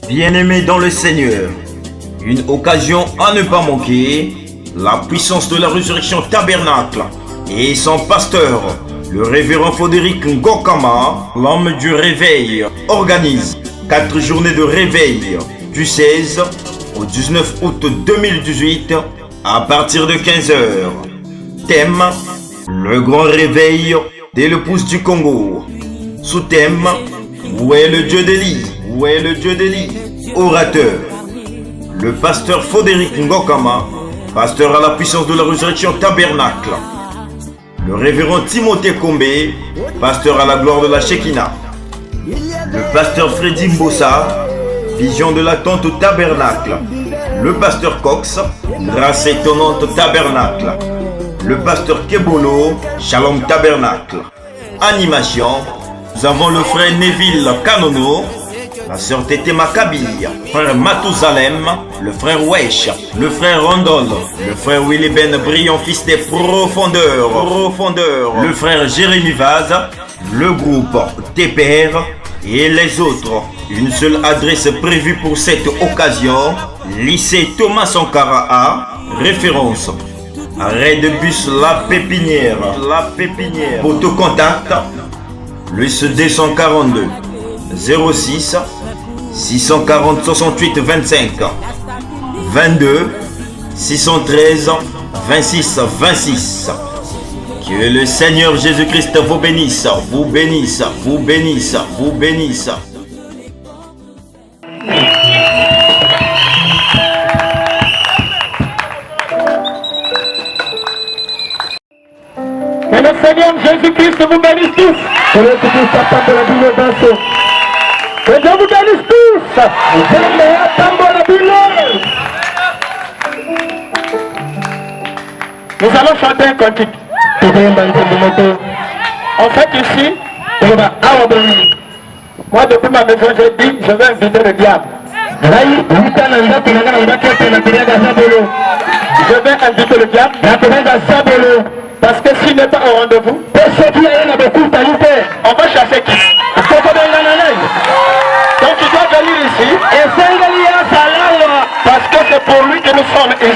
Bien-aimés dans le Seigneur, une occasion à ne pas manquer, la puissance de la résurrection tabernacle et son pasteur, le révérend Frédéric Ngokama, l'homme du réveil, organise 4 journées de réveil du 16 au 19 août 2018 à partir de 15 h. Thème: le grand réveil de l'épouse du Congo. Sous-thème: où est le Dieu d'Élie? Où est le Dieu d'Élie? Orateur: le pasteur Frédéric Ngokama, pasteur à la puissance de la résurrection tabernacle. Le révérend Timothée Kombe, pasteur à la gloire de la Shekinah. Le pasteur Freddy Mbossa, vision de la tente tabernacle. Le pasteur Cox, grâce étonnante tabernacle. Le pasteur Kebolo, Shalom tabernacle. Animation: nous avons le frère Neville Kanono, la sœur Tété Maccabi, frère Matousalem, le frère Wesh, le frère Rondol, le frère Willy Ben Brillant, fils des profondeurs, le frère Jérémy Vaz, le groupe TPR et les autres. Une seule adresse prévue pour cette occasion: lycée Thomas Sankara A, référence arrêt de bus La Pépinière. Pour tout contact, le 242 06 640 68 25 22 613 26 26. Que le Seigneur Jésus-Christ vous bénisse, vous bénisse, vous bénisse, vous bénisse. Que le Seigneur Jésus-Christ vous bénisse tous. Que le Seigneur que Dieu vous bénisse tous. Nous allons chanter un cantique. En fait ici, moi depuis ma maison j'ai dit je vais inviter le diable. Je vais inviter le diable. Parce que s'il n'est pas au rendez-vous, on va chasser qui? Donc il doit venir ici. Parce que c'est pour lui que nous sommes ici.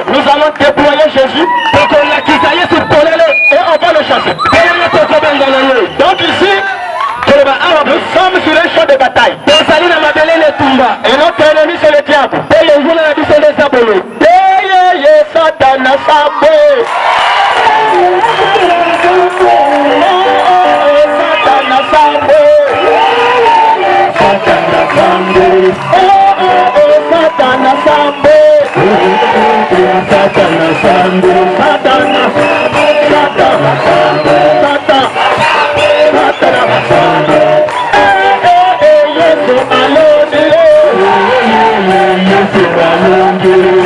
Nous allons déployer Jésus et on va le chasser. Donc ici, nous sommes sur un champ de bataille. Et notre ennemi c'est le diable. Satana Sambo. Satana Sambo. Satana Sambo. Satana Sambo. Satana Sambo. Satana. Satana Sambo. Satana Sambo. Yesu alone. Yesu alone.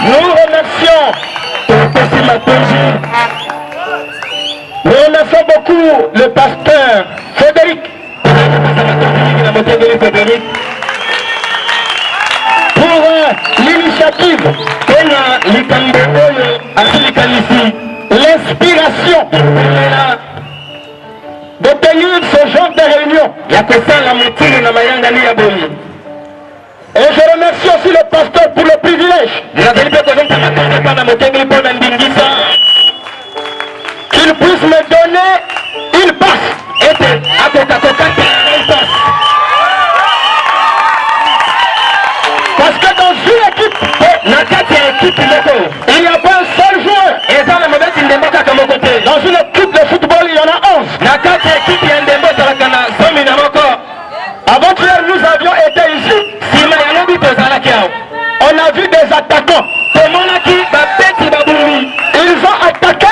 Nous remercions nous remercions beaucoup le pasteur Frédéric pour l'initiative, l'inspiration de tenir ce genre de réunion. Et je remercie aussi le pasteur pour le privilège qu'il puisse me donner une passe. Parce que dans une équipe, il n'y a pas un seul joueur. Dans une équipe de football, il y en a 11. Avant-hier, nous avions été ici. On a vu des attaquants. Ils ont attaqué.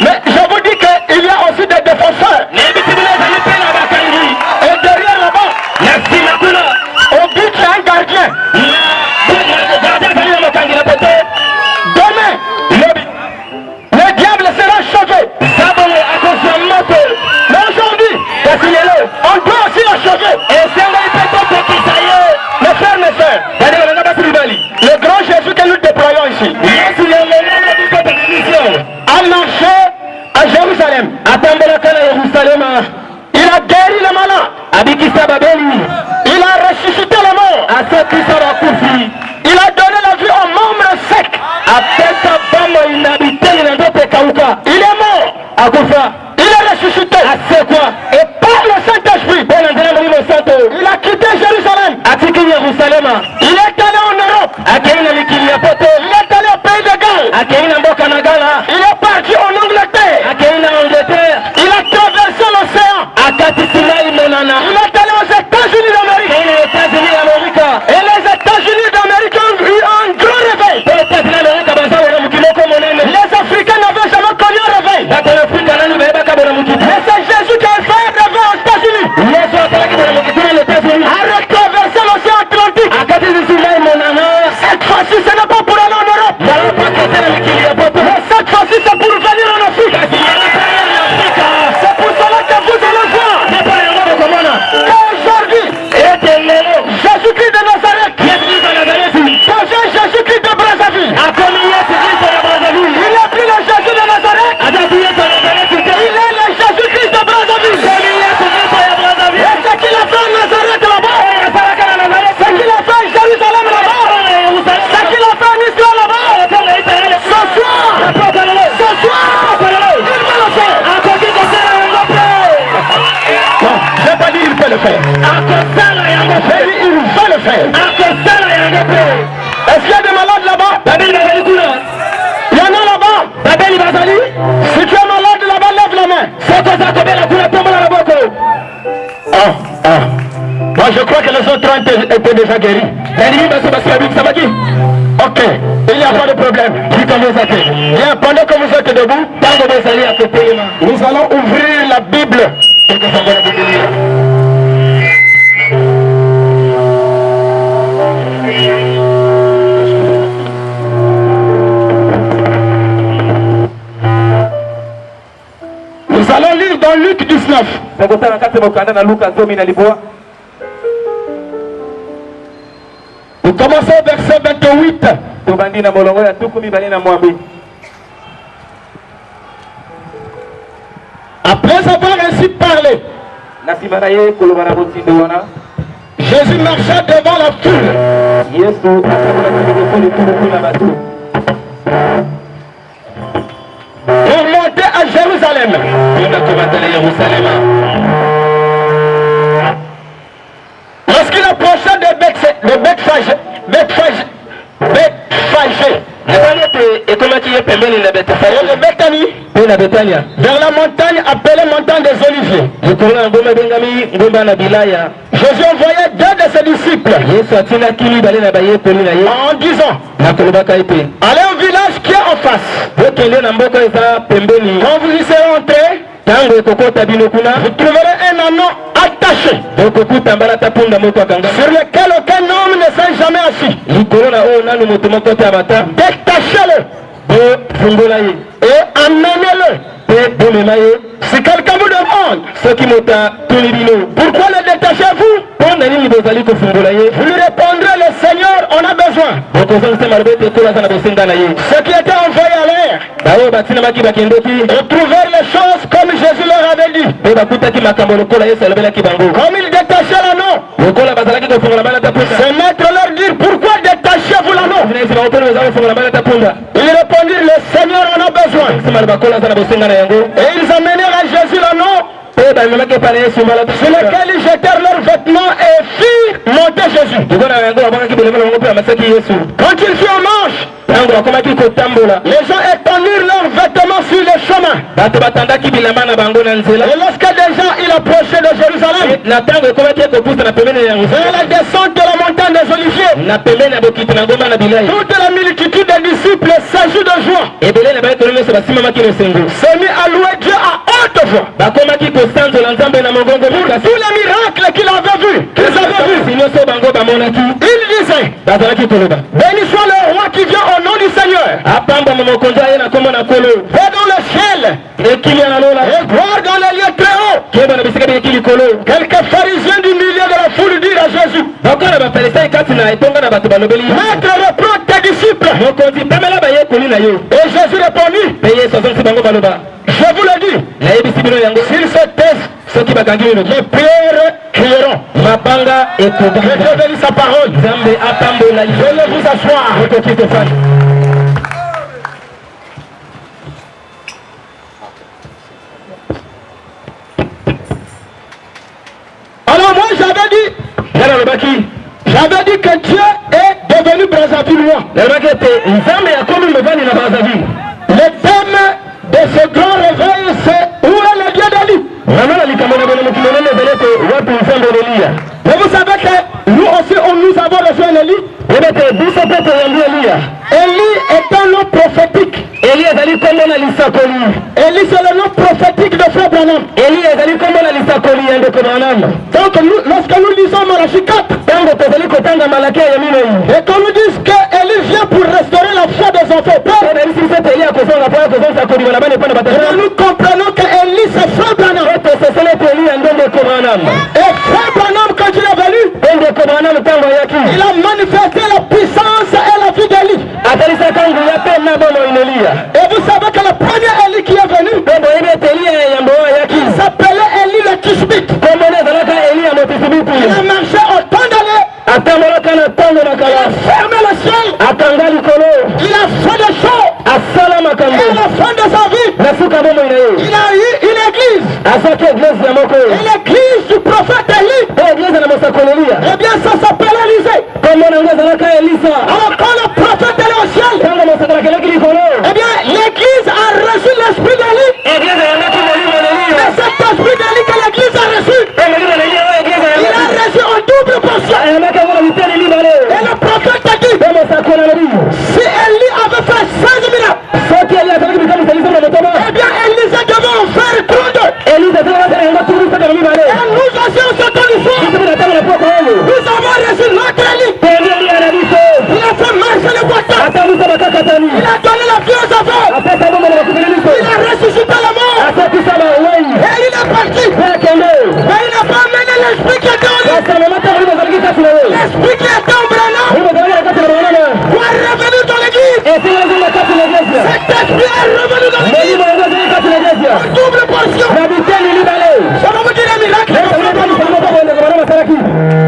Mais je vous dis qu'il y a aussi des défenseurs. Et derrière là-bas, au but, il y a un gardien. Demain, le diable sera choqué. Mais aujourd'hui, on doit aussi la choquer. Mes frères, mes sœurs, le grand Jésus que nous déployons ici a marché à Jérusalem. Il a guéri les malades. Il a ressuscité les morts. Il a donné la vie aux membres secs. Il est mort. Il est ressuscité. Et par le Saint-Esprit, il a quitté Jérusalem. Il est allé en Europe. Il est allé au pays de Galles. Il est parti en Angleterre. Il a traversé l'océan. Il est allé aux États-Unis d'Amérique. Et les États-Unis d'Amérique ont eu un grand réveil. Les Africains n'avaient jamais connu un réveil. Mais c'est Jésus qui a fait un réveil aux États-Unis. A retraversé l'océan Atlantique. Cette fois-ci, ce n'est pas pour aller en Europe. Mais cette fois-ci, c'est pour venir en Afrique. C'est pour cela que vous allez voir. Aujourd'hui, Jésus-Christ de Nazareth devient Jésus-Christ de Brazzaville. Il n'est plus le Jésus de Nazareth. Il est le Jésus-Christ de Brazzaville. Et ce qu'il a fait en Nazareth là-bas, ce qu'il a fait en Jérusalem là-bas, ce qu'il a fait en Israël là-bas, ce soir, il va le faire. Non, je n'ai pas dit il peut le faire. J'ai dit il va le faire. Est-ce qu'il y a des malades là-bas? Il y en a là-bas. Si tu es malade là-bas, lève la main. Moi je crois que les autres étaient déjà guéris. Ok, il n'y a pas de problème. Bien, pendant que vous êtes debout, nous allons ouvrir la Bible. Nous allons lire dans Luc 19. Nous commençons au verset 28. Après avoir ainsi parlé, Jésus marcha devant la foule. Pour monter à Jérusalem. Lorsqu'il approcha de Bethphagé, vers la montagne appelée montagne des Oliviers, Jésus envoyait deux de ses disciples en disant: allez au village qui est en face. Quand vous y serez entrés, vous trouverez un anneau attaché sur lequel aucun homme ne s'est jamais assis. détachez-le et amenez-le. Si quelqu'un vous demande pourquoi le détachez-vous, vous lui répondrez: le Seigneur en a besoin. Ceux qui étaient envoyés à l'air et trouvèrent les choses comme Jésus leur avait dit. Comme ils détachaient l'anneau, ce maître leur dit: pourquoi détachez-vous l'anneau? Ils répondirent: le Seigneur en a besoin. Et ils amenèrent à Jésus l'anneau, sur lequel ils jetèrent leurs vêtements et firent monter Jésus. Quand il fut en marche, les gens étendirent leurs vêtements sur le chemin. Et lorsque déjà il approchait de Jérusalem, vers la descente de la montagne des Oliviers, toute la multitude des disciples s'agit de joie, s'est mis à louer Dieu à haute voix pour tous les miracles qu'ils avaient vus. Il disait: béni soit le roi qui vient au nom du Seigneur. Va dans le ciel et gloire dans les lieux très hauts. Quelques pharisiens du milieu de la foule dirent à Jésus: maître, reprends tes disciples. Et Jésus répondit: je vous le dis, s'ils se taisent, les prières crieront. Que Dieu bénisse sa parole. Veuillez vous asseoir. Alors moi j'avais dit que Dieu est devenu Brazzaville. Le thème de ce grand réveil, c'est: où est le Dieu d'Élie? Mais vous savez que nous aussi nous avons rejoint Élie. Élie est un nom prophétique. Élie c'est le nom prophétique de Frère Branham. Donc lorsque nous lisons Malachie 4, et qu'on nous dise que Élie vient pour restaurer la foi des enfants, nous comprenons que Élie c'est Frère Branham. Et Frère Branham, quand il est venu, il a manifesté la puissance et la vie d'Élie. Et vous savez que le premier Élie qui est venu, il s'appelait Élie le Tishbite. Il a marché autant d'années. Il a fermé le ciel. Il a fait des choses. Et à la fin de sa vie, il a eu une église. Et l'église du prophète Élie, eh bien ça s'appelle Élysée. Alors quand le prophète est au ciel, eh bien l'église a reçu l'esprit d'Élie. Et cet esprit d'Élie que l'église a reçu, il a reçu en double portion. Et le prophète a dit: si Élie avait fait 16 miracles, eh bien Élisée devait en faire 32. Et nous aussi en ce temps d'histoire, nous avons reçu l'autre Élie. Il a fait marcher les voitures. Il a donné la vie aux enfants. Il a ressuscité la mort. Et il est parti. Mais il n'a pas amené l'esprit qui était en lui. L'esprit qui était en Branham doit revenir dans l'église. Cet esprit est revenu dans l'église en double portion. Ça va vous dire un miracle.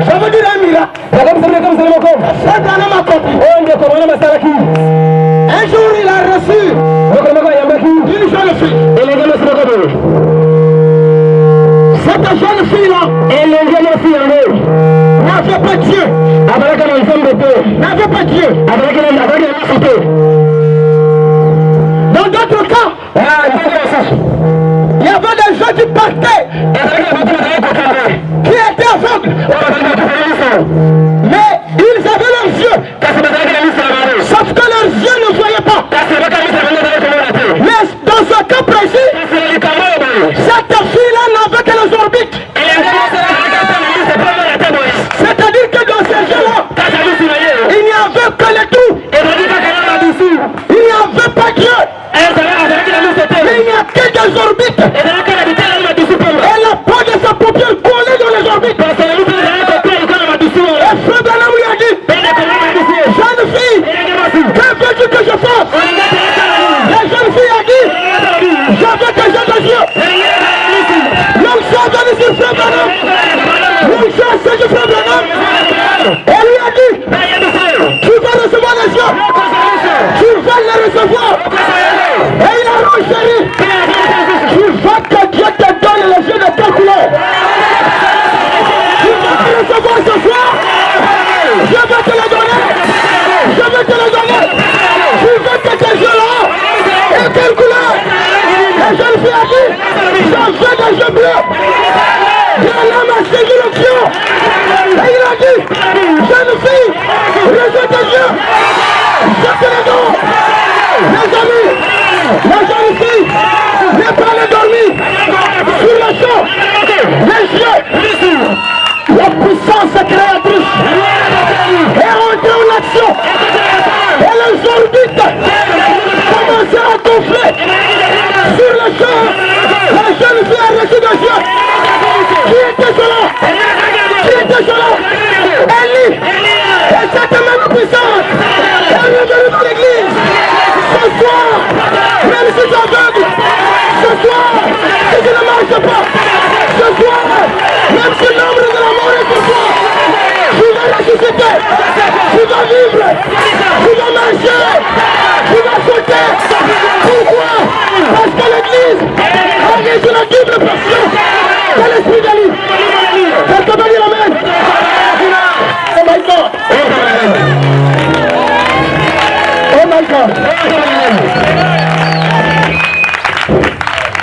Ça veut dire un miracle. Frère Branham a compris. Un jour il a reçu une jeune fille. Cette jeune fille-là n'avait pas Dieu. N'avait pas Dieu. Dans d'autres cas, il y avait des gens qui partaient, qui étaient aveugles. Mais ils avaient leurs yeux. Sauf que leurs yeux ne voyaient pas. Mais dans ce cas précis, cette fille-là n'avait que les orbites. C'est-à-dire que dans ces yeux-là, il n'y avait que les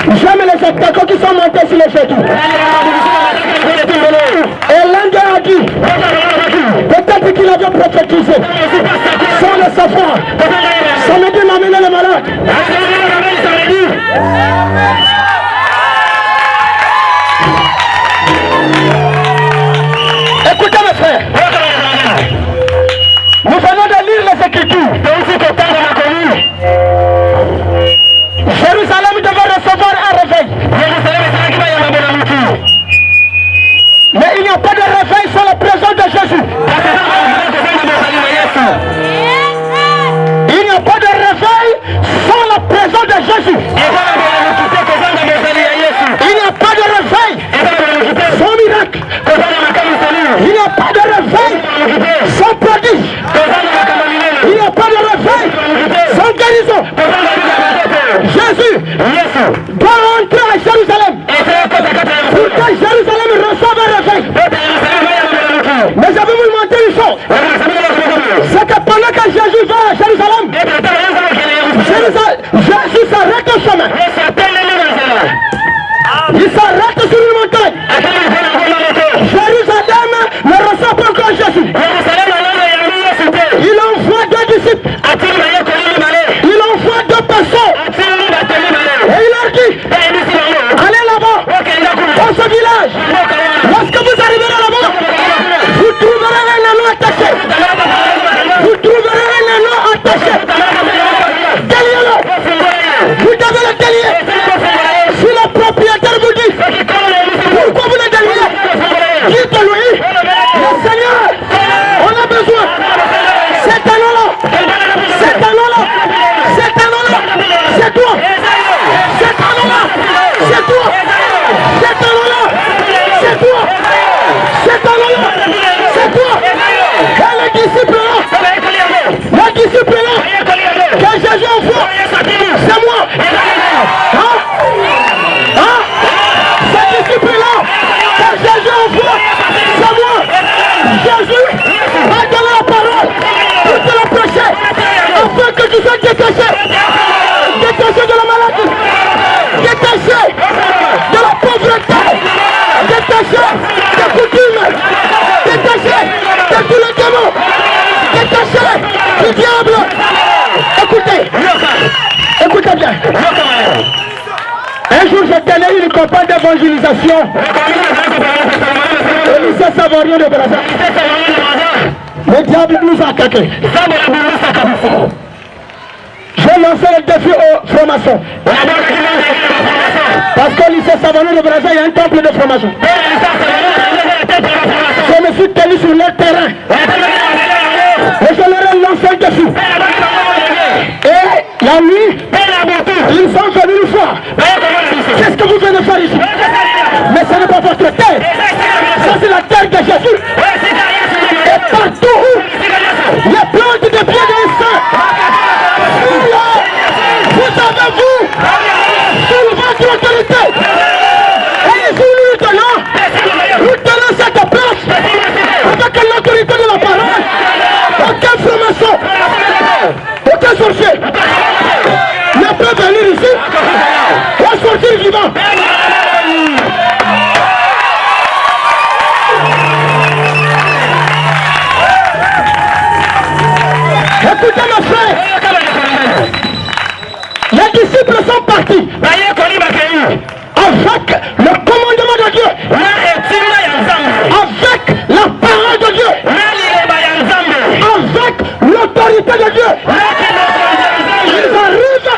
J'aime les attaquants qui sont montés sur les châteaux. Et l'un d'eux a dit, peut-être qu'il avait prophétisé, sans le savoir. Samedi m'a amené le malade. Écoutez mes frères, nous venons de lire les Écritures. Jérusalem devait recevoir un réveil. Mais il n'y a pas de réveil sans la présence de Jésus. Il n'y a pas de réveil sans la présence de Jésus. Il n'y a pas de réveil sans miracle. Il n'y a pas de réveil sans prodige. Il n'y a pas de réveil sans guérison. Jésus doit entrer à Jérusalem pour que Jérusalem reçoive un réveil. Mais je vais vous montrer une chose. C'est que pendant que Jésus va à Jérusalem, Jésus s'arrête au chemin. Il s'arrête sur une montagne. Jérusalem ne reçoit pas encore Jésus. Il envoie deux disciples. Il envoie deux personnes. Et il leur dit, allez là-bas, dans ce village. Lorsque vous arriverez là-bas, vous trouverez un anneau attaché. Vous trouverez un anneau attaché. Déliez-le. Vous devez le délier. Si le propriétaire vous dit, pourquoi vous le déliez, dites-lui, le Seigneur, on a besoin. Cet anneau-là, cet anneau-là, cet anneau-là, c'est toi. Cet anneau-là, c'est toi. Cet anneau-là, c'est toi. Cet anneau-là, c'est toi. Et les disciples là, que Jésus envoie, c'est moi. Ces disciples-là, que Jésus envoie, c'est moi. Jésus a donné la parole pour te la prêcher, afin que tu sois détaché. Détaché de la maladie, détaché de la pauvreté, détaché des coutumes, détaché de tous les démons, détaché du diable. Écoutez, écoutez bien. Un jour j'ai tenu une campagne d'évangélisation. Le lycée Savorien de Brazza. Le diable nous a attaqués. J'ai lancé le défi aux francs-maçons. Parce qu'au lycée Savorien de Brazza, il y a un temple de francs-maçons. Je me suis tenu sur leur terrain. Et je leur ai lancé un défi. Et la nuit, ils sont venus nous voir. Qu'est-ce que vous venez faire ici? Mais ce n'est pas votre terre. Ça c'est la terre de Jésus. Et partout où les plantes des pieds d'un saint, vous avez vous, sous votre autorité. Et nous nous tenons cette place avec l'autorité de la parole. Aucun franc-maçon, aucun sorcier ne peut venir ici et sortir vivant. Écoutez mes frères, les disciples sont partis avec le commandement de Dieu, avec la parole de Dieu, avec l'autorité de Dieu. Ils arrivent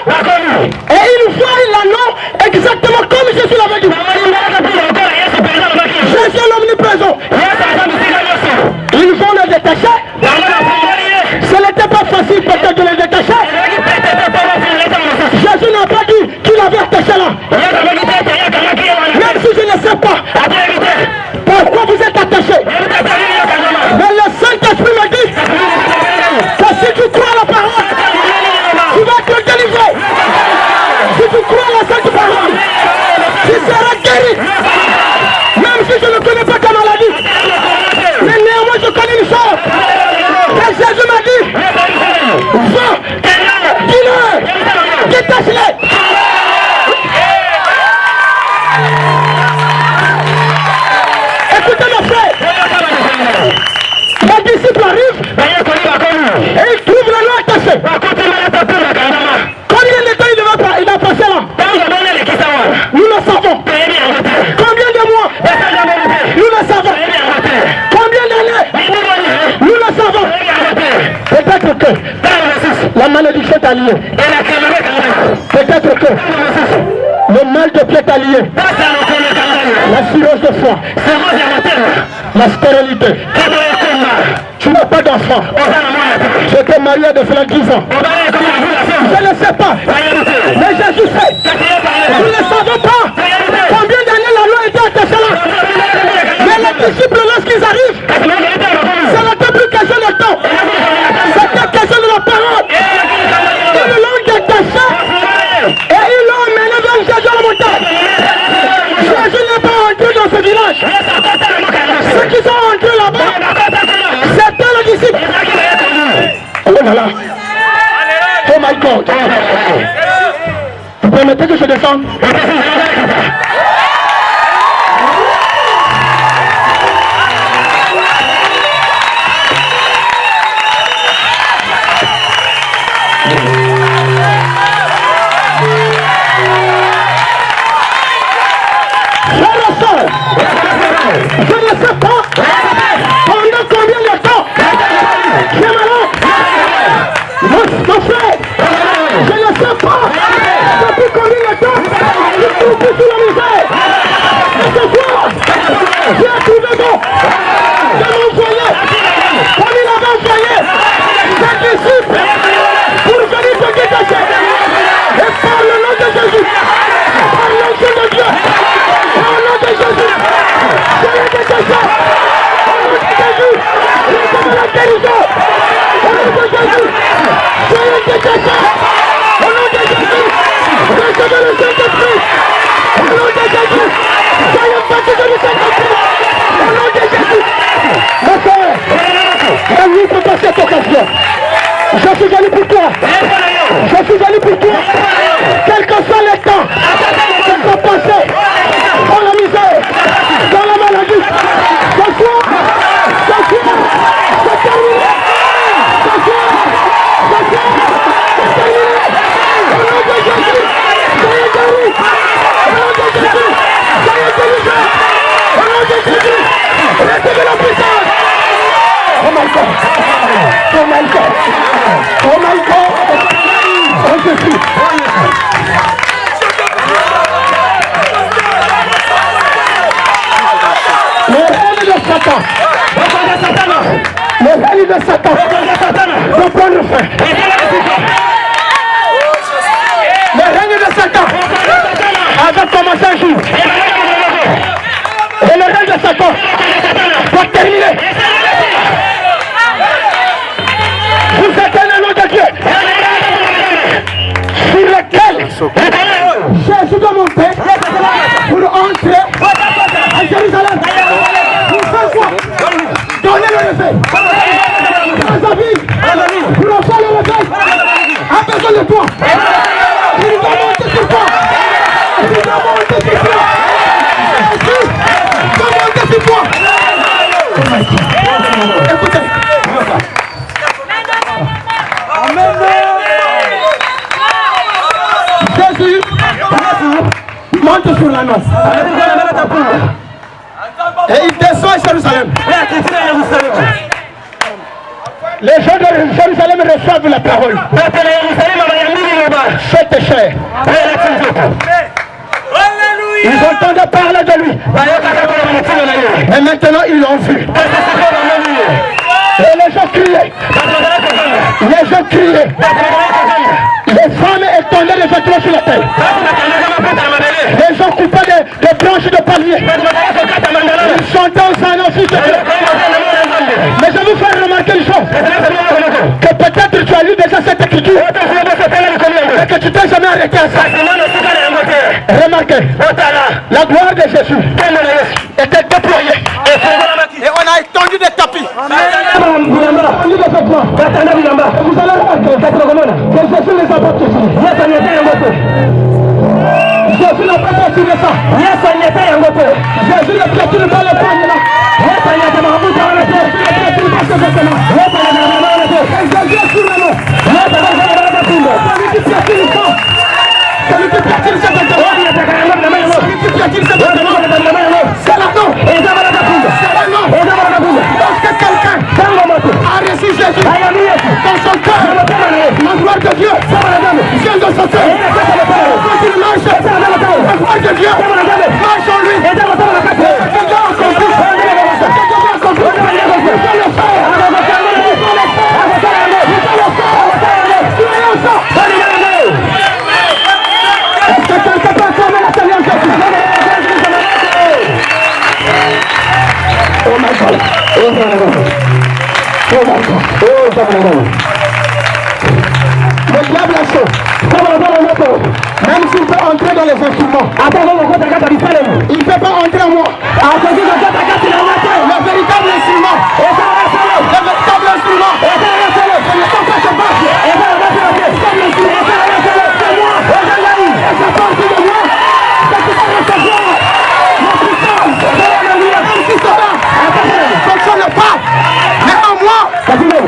et ils voient l'anneau exactement comme Jésus l'avait dit. Jésus est l'omniprésent. Ils vont le détacher. Ce n'était pas facile peut-être de le détacher. Jésus n'a pas dit qu'il avait La malédiction t'a lié. Peut-être que le mal de pied t'a lié. La cirrhose de foie. La stérilité. Tu n'as pas d'enfant. J'étais marié de cela 10 ans. Je ne sais pas. Mais Jésus sait. Vous ne savez pas combien d'années la loi était à cela. Mais les disciples, lorsqu'ils arrivent, ce n'était plus question de temps. C'était question de la parole. Ils l'ont détaché et ils l'ont emmené vers Jésus à la montagne. Jésus n'est pas entré dans ce village. Ceux qui sont entrés là-bas, c'était les disciples. Oh là là. Oh my God. Vous permettez que je descende? Je ne sais pas pendant combien de temps tu es malade. Mon frère, je ne sais pas depuis combien de temps tu souffres sous la misère. Et ce soir, j'ai trouvé bon de m'envoyer comme il avait envoyé ses disciples pour venir te détacher. Et par le nom de Jésus, par le nom de Dieu, par le nom de Jésus, soyez détachés. Au nom de Jésus, recevez la guérison. Au nom de Jésus, soyez détachés. Au nom de Jésus, recevez le Saint-Esprit. Au nom de Jésus, soyez baptisés du Saint-Esprit. Au nom de Jésus. Mon frère, réunis pour cette occasion. Je suis venu pour toi. Je suis venu pour toi. Quel que soit le temps qu'il faut passer dans la misère, dans la maladie, ce soir, c'est terminé. Ce soir, c'est terminé. Au nom de Jésus, soyez guéris. Au nom de Jésus, soyez délivrés. Au nom de Jésus, recevez la puissance. Oh my God. Oh my God. Oh my God. Oh Jésus. Le règne de Satan. Le règne de Satan va prendre fin. Le règne de Satan avait commencé un jour. Et le règne de Satan va terminer. Vous êtes un nom de Dieu sur lequel Jésus doit monter pour entrer à Jérusalem. Pour faire quoi? Donner le réveil à sa vie. Pour en faire le réveil a besoin de toi. Il va monter sur toi. Il va monter sur toi. Jésus va monter sur toi. Écoutez. Jésus monte sur la noce. Et il descend à Jérusalem. Les gens de Jérusalem reçoivent la parole. Faites chair. Ils entendent parler de lui. Et maintenant ils l'ont vu. Et les gens criaient. Les gens criaient. Les femmes étendaient les vêtements sur la terre. Les gens coupaient des branches de palmier. Ils chantaient aux anneaux, fils de Dieu. Mais je vous fais remarquer une chose. Que peut-être tu as lu déjà cette écriture. Et que tu t'es jamais arrêté à ça. Remarquez. La gloire de Jésus était déployée. Et on a étendu des tapis. Vous allez remarquer que Jésus les a baptisés. Jésus n'a pas baptisé ça. Jésus ne piétine pas le poigne là. Jésus ne piétine pas ce vêtement. Jésus est sur le nom. Celui qui piétine ça. Celui qui piétine ce vêtement. Celui qui piétine ce vêtement. C'est la nom. C'est la nom. Lorsque quelqu'un a reçu Jésus dans son cœur, qu'il peut entrer dans les instruments. Il ne peut pas entrer en moi. Le véritable instrument. Le véritable instrument. Je ne sens pas ce bac. Comme l'instrument. C'est moi. Et c'est parti de moi. C'est qui va recevoir la puissance. Même si cela ne fonctionne pas. Mais en moi,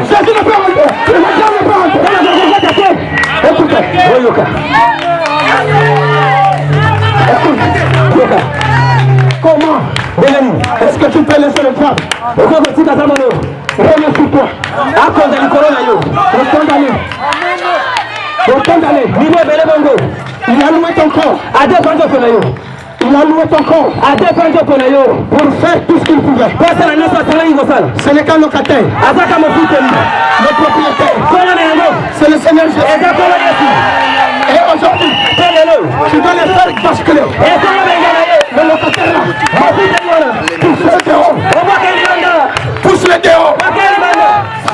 Jésus ne peut entrer. Le diable ne peut entrer. Écoutez. Écoute. Comment? Est-ce que tu peux laisser le diable? Reviens sur toi. Il a loué ton corps. Il a loué ton corps pour faire tout ce qu'il pouvait. Ce n'est qu'un locataire. Le propriétaire. C'est le Seigneur Jésus. Et aujourd'hui, tu dois les faire basculer. Le locataire là, pousse-le dehors. Pousse-le dehors.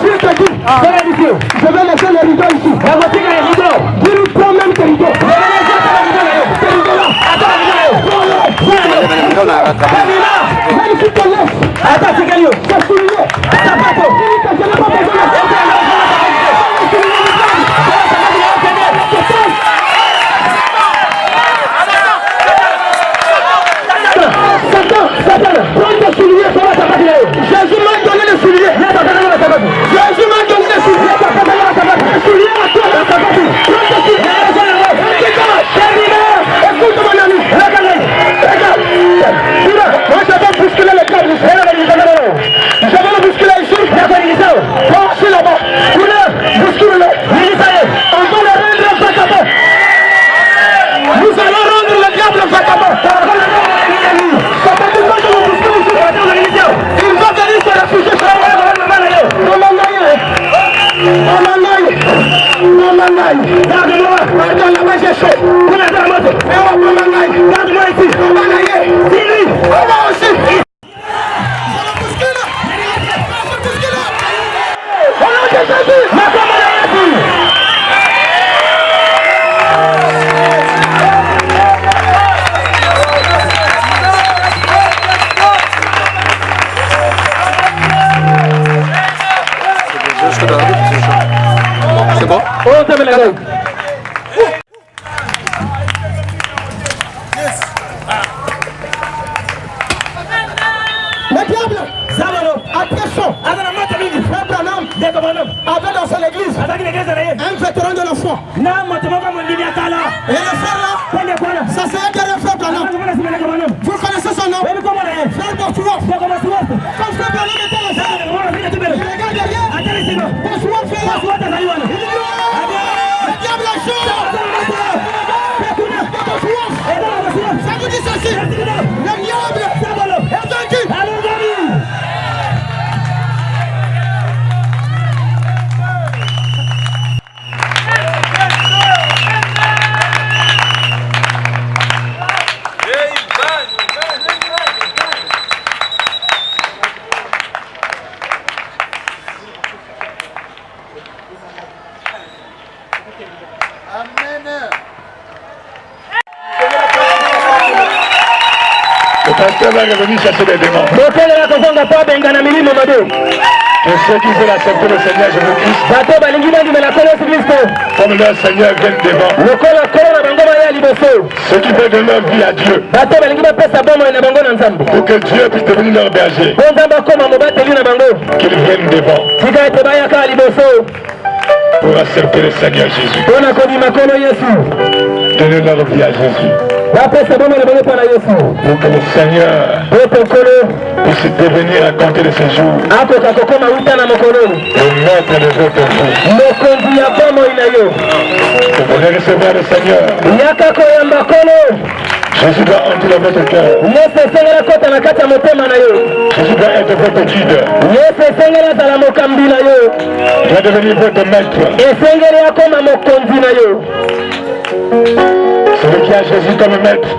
S'il te dit, je vais laisser les rideaux ici. Dis-lui toi-même tes rideaux. Tes rideaux là. Même si tu te laisses, c'est souillé. Je n'ai pas besoin prends tes souliers. Jésus m'a donné les souliers. Jésus m'a donné les souliers. Les souliers à toi. Prends tes souliers. Écoute mon ami. Regarde. Moi je vais bousculer le câble ici. Je vais le bousculer ici. Prends ici là-bas. Bouscule-le. On va le rendre vacabond. Nous allons rendre le diable vacabond. Il va venir se réfugier sur Pardon, la main j'ai chaud. Garde-moi ici. Dis-lui. On va aussi. C'est bon? On t'aime la langue. Le diable, après son, avait dans son église un vétéran de la foi. Et le frère là, ça c'est un guerrier frère Branham. Vous connaissez son nom? Frère Bosworth. Comme frère Branham était le frère, il regarde derrière. Bosworth frère. Le diable est chaud. Ça vous dit ceci. Le diable est vaincu. Le pasteur va revenir chercher des démons. Pour ceux qui veulent accepter le Seigneur Jésus-Christ, comme leur Seigneur vient devant. Ceux qui veulent donner leur vie à Dieu, pour que Dieu puisse devenir leur berger, qu'ils viennent devant. Pour accepter le Seigneur Jésus. Donner leur vie à Jésus. Pour que le Seigneur puisse devenir à compter de ses jours le maître de votre vie. Vous voulez recevoir le Seigneur. Jésus doit entrer dans votre cœur. Jésus doit être votre guide. Il doit devenir votre maître. Celui qui a Jésus comme maître,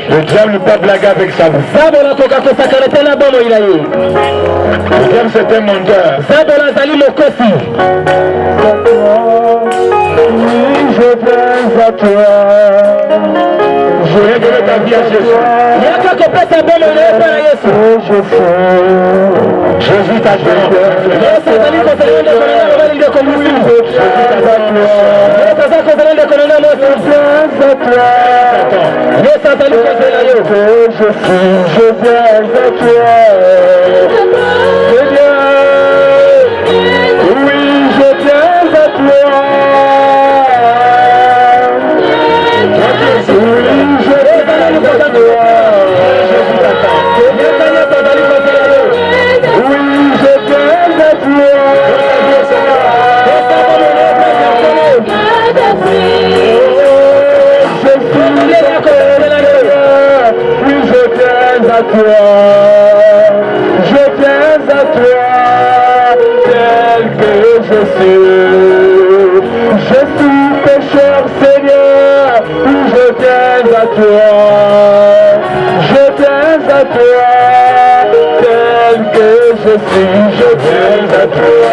le diable ne peut pas blaguer avec ça. Le diable c'est un menteur. Je vie à Jésus. Jésus t'a donné. Je viens à toi. Oui, je viens à toi. Je viens à toi, tel que je suis pécheur Seigneur, je viens à toi, je viens à toi, tel que je viens à toi.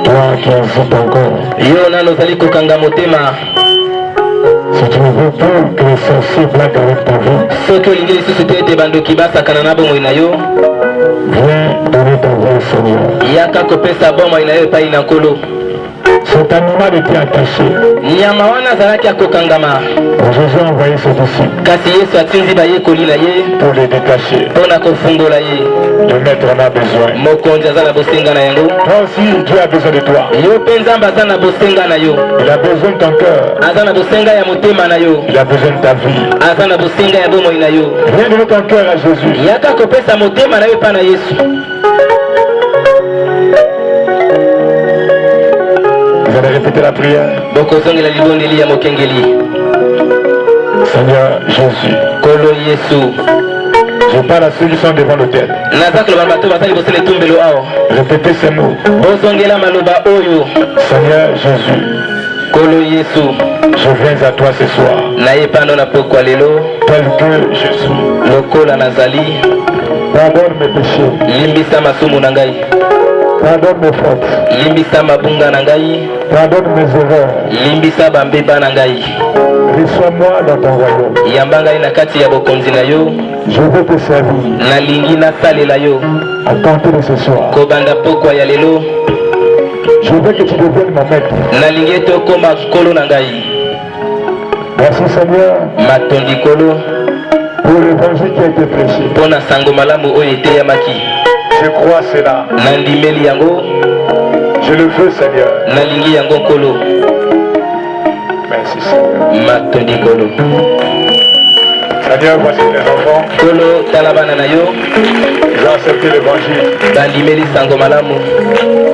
Toi qui hésites encore, si tu ne veux plus que les sorciers blaguent avec ta vie, viens donner ta vie au Seigneur. Cet animal était attaché. Jésus a envoyé ses disciples pour les détacher. Le maître en a besoin. Toi aussi, Dieu a besoin de toi. Il a besoin de ton cœur. Il a besoin de ta vie. Viens donner ton cœur à Jésus. Vous allez répéter la prière. Seigneur Jésus, je parle à ceux qui sont devant l'autel. Répétez ces mots. Seigneur Jésus, je viens à toi ce soir, tel que je suis. Pardonne mes péchés. Pardonne mes fautes. Pardonne mes erreurs. Reçois-moi dans ton royaume. Je veux te servir. À compter de ce soir. Je veux que tu deviennes mon maître. Merci Seigneur pour l'évangile qui a été prêché. Je crois cela. Je le veux Seigneur. Merci Seigneur. Seigneur, voici les enfants. Ils ont accepté l'évangile.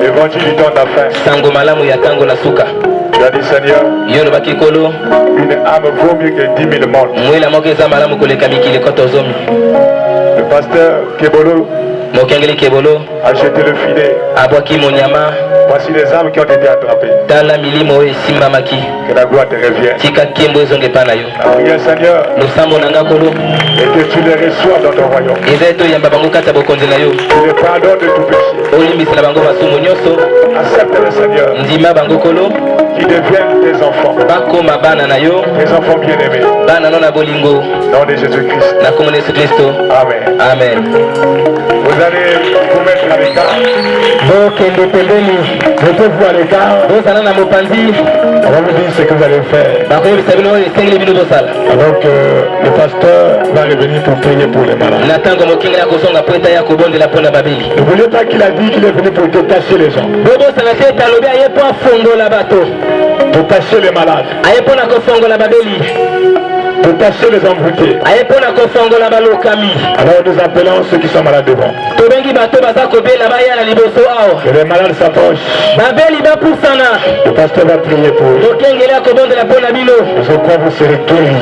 L'évangile du temps de la fin. Tu as dit Seigneur, une âme vaut mieux que 10 000 morts. Le pasteur Kebolo a jeté le filet Voici les âmes qui ont été attrapées. Que la gloire te revienne. Priez Seigneur. Et que tu les reçois dans ton royaume. Tu les pardonnes de tout péché. Accepte le Seigneur. Qui deviennent tes enfants. Tes enfants bien-aimés. Dans de Jésus-Christ. Amen. Amen. Vous allez vous mettre à l'écart. Mettez-vous à l'écart. On va vous dire ce que vous allez faire. Alors que le pasteur va revenir pour prier pour les malades. N'oubliez pas qu'il a dit qu'il est venu pour détacher les gens. Détacher les malades. Détacher les embrouillés. Alors nous appelons ceux qui sont malades devant. Que les malades s'approchent. Le pasteur va prier pour eux. Je crois que vous serez guéris.